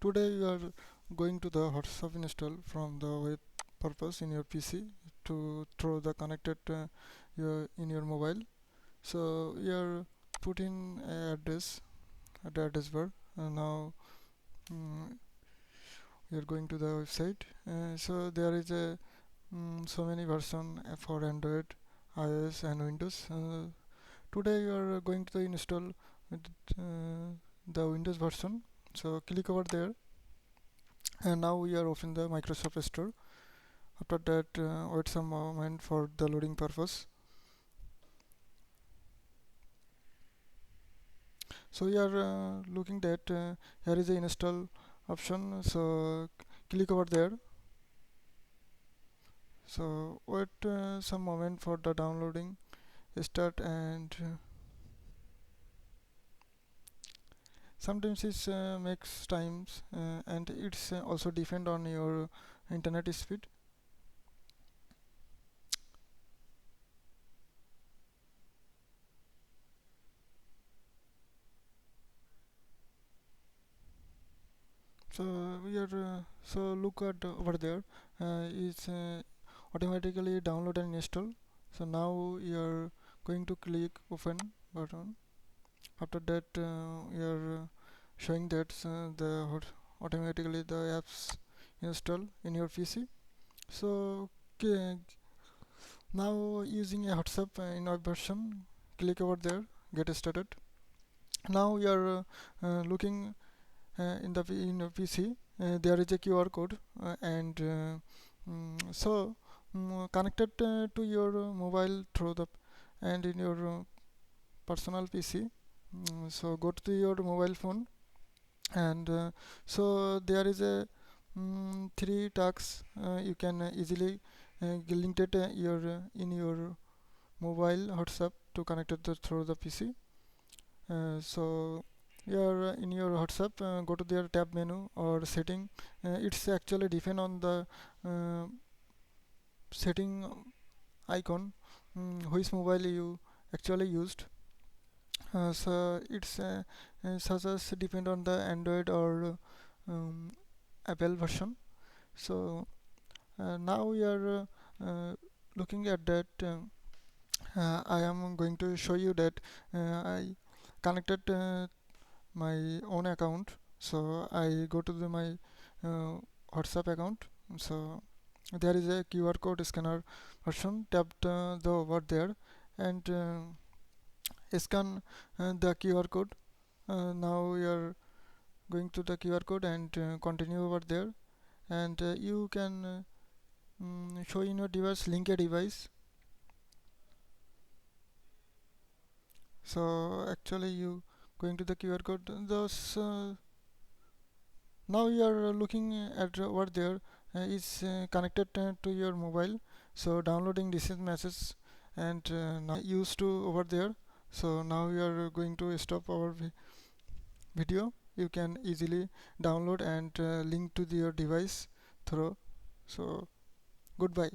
Today you are going to the WhatsApp install from the web purpose in your PC to through the connected in your mobile. So you are put in a address at the address bar. Now mm, you are going to the website. So there is a so many version for Android, iOS and Windows. Today you are going to install with, the Windows version. So click over there, and now we are open the Microsoft Store. After that, wait some moment for the loading purpose. So we are looking that here is the install option. So click over there. So wait some moment for the downloading start, and sometimes it makes times, and it's also depend on your internet speed. So we are look at over there, is automatically download and install. So now you are going to click open button. After that, you are showing that automatically the apps install in your PC. So okay, now using a WhatsApp in our version, click over there, get started. Now you are looking in your PC. There is a QR code, and connected to your mobile through the and in your personal PC. So go to your mobile phone, and so there is a three tasks you can easily link it your in your mobile WhatsApp to connect it through the PC. So your in your WhatsApp, go to their tab menu or setting. It's actually depend on the uh, setting icon, which mobile you actually used. So it's such as depend on the Android or Apple version. So now we are looking at that. I am going to show you that I connected my own account. So I go to my uh, WhatsApp account. So there is a QR code scanner version. Tapped the over there, and scan the QR code. Now we are going to the QR code and continue over there, and you can show in your device, link a device. So actually you going to the QR code, those now you are looking at over there is connected to your mobile. So downloading this message, and now used to over there. So now we are going to stop our video. You can easily download and link to your device through. So goodbye.